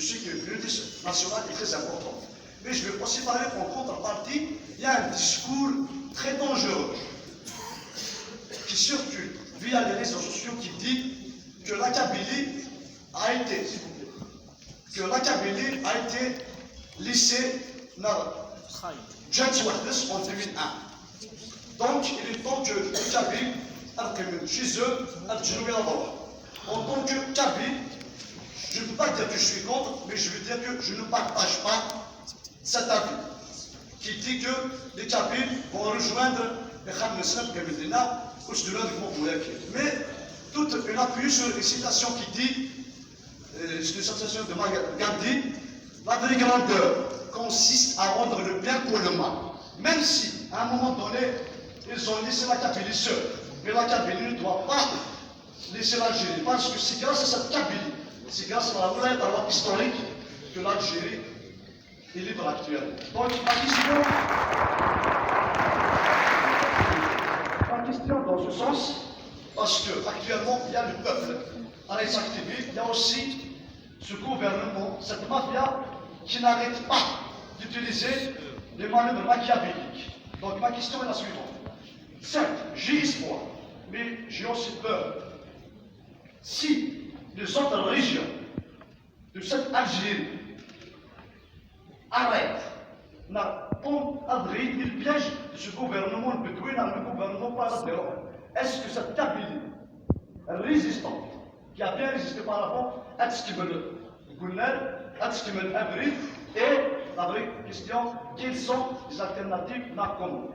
je sais que l'unité nationale est très importante. Mais je vais aussi parler en contrepartie, il y a un discours très dangereux qui circule via les réseaux sociaux qui dit que la Kabylie a été, s'il vous plaît, que la Kabylie a été laissée dans Djadji Wahdes en 2001. Donc, il est temps que les Kabyles, chez eux, en tant que Kabyle, je ne peux pas dire que je suis contre, mais je veux dire que je ne partage pas cet avis qui dit que les Kabyles vont rejoindre les Khamnesem Kabylina ou de l'autre. Mais toute une appui sur une citation qui dit, c'est une citation de Gandhi, la vraie grandeur consiste à rendre le bien pour le mal. Même si, à un moment donné, ils ont laissé la Kabylie seule. Mais la Kabylie ne doit pas laisser l'Algérie, parce que c'est grâce à cette Kabylie, c'est grâce à la loi historique que l'Algérie est libre actuellement. Donc ma question dans ce sens, parce qu'actuellement il y a le peuple à les activer, il y a aussi ce gouvernement, cette mafia qui n'arrête pas d'utiliser les manœuvres machiavéliques. Donc ma question est la suivante. Certes, j'ai espoir, mais j'ai aussi peur. Si les autres régions de cette Algérie arrêtent, on abrite le piège de ce gouvernement bédouin dans le gouvernement parallèle. Est-ce que cette Kabylie résistante, qui a bien résisté par rapport à ce qui me le à ce qui me l'abrite, et la vraie question, quelles sont les alternatives dans le Congo?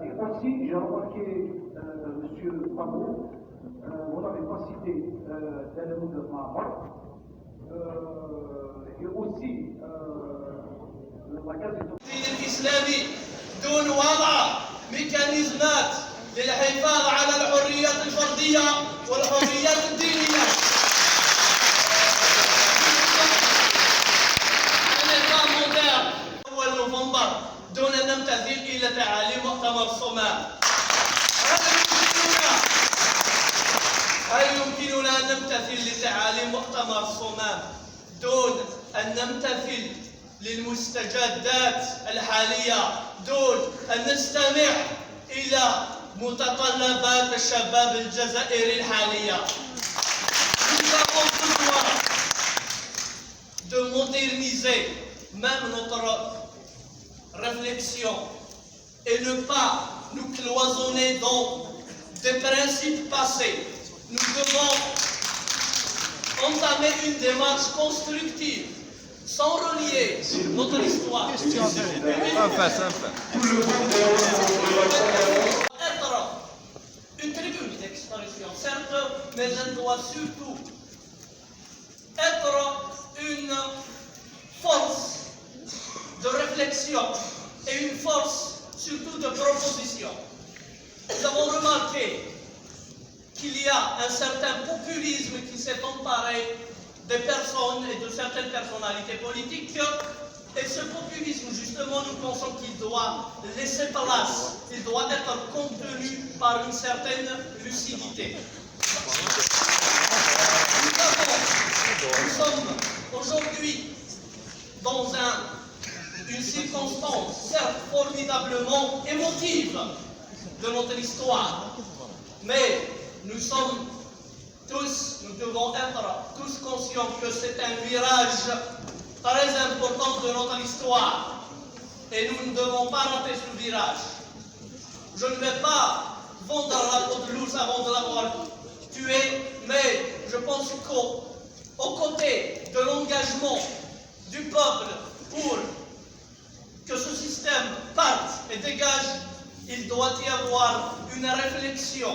Et aussi, j'ai remarqué, M. Pabou, vous n'avez pas cité d'éléments de Mahabar, et aussi la case الإسلامي دون وضع ميكانيزمات للحفاظ على الحريات الفردية والحريات الدينية. النظام مودرن أول نوفمبر دون أن نمتثل إلى تعاليم مؤتمر الصمام. هل يمكننا أن نمتثل لتعاليم مؤتمر الصمام دون أن نمتثل للمستجدات الحالية، دون أن نستمع إلى متطلبات الشباب الجزائري الحالية؟ Nous avons besoin de moderniser même notre réflexion et ne pas nous cloisonner dans des principes passés. Nous devons entamer une démarche constructive sans relier notre histoire. Être une tribune d'expression, certes, mais elle doit surtout être une force de réflexion et une force surtout de proposition. Nous avons remarqué qu'il y a un certain populisme qui s'est emparé des personnes et de certaines personnalités politiques. Et ce populisme, justement, nous pensons qu'il doit laisser place, il doit être contenu par une certaine lucidité. Nous sommes aujourd'hui dans une circonstance, certes formidablement émotive de notre histoire, mais nous sommes tous, nous devons être tous conscients que c'est un virage très important de notre histoire et nous ne devons pas rater ce virage. Je ne vais pas vendre la peau de l'ours avant de l'avoir tué, mais je pense qu'aux côtés de l'engagement du peuple pour que ce système parte et dégage, il doit y avoir une réflexion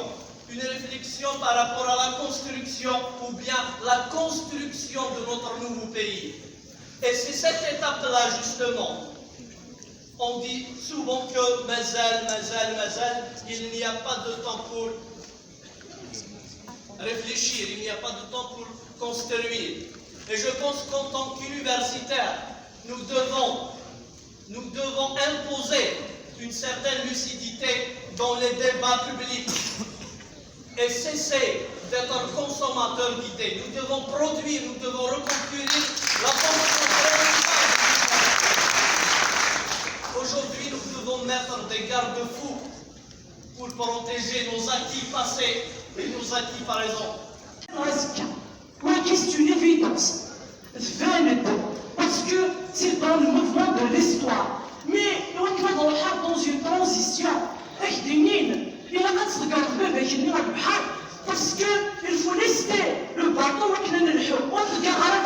par rapport à la construction ou bien la construction de notre nouveau pays. Et c'est cette étape-là, justement. On dit souvent que Mazal, il n'y a pas de temps pour réfléchir, il n'y a pas de temps pour construire. Et je pense qu'en tant qu'universitaires, nous devons imposer une certaine lucidité dans les débats publics et cesser d'être un consommateur d'idées. Nous devons produire, nous devons reconstruire la formation principale. Aujourd'hui, nous devons mettre des garde-fous pour protéger nos acquis passés et nos acquis présents. Oui, c'est une évidence. Parce que c'est dans le mouvement de l'histoire. Mais on est dans une transition. Parce qu'il faut laisser le bateau, on regarde à la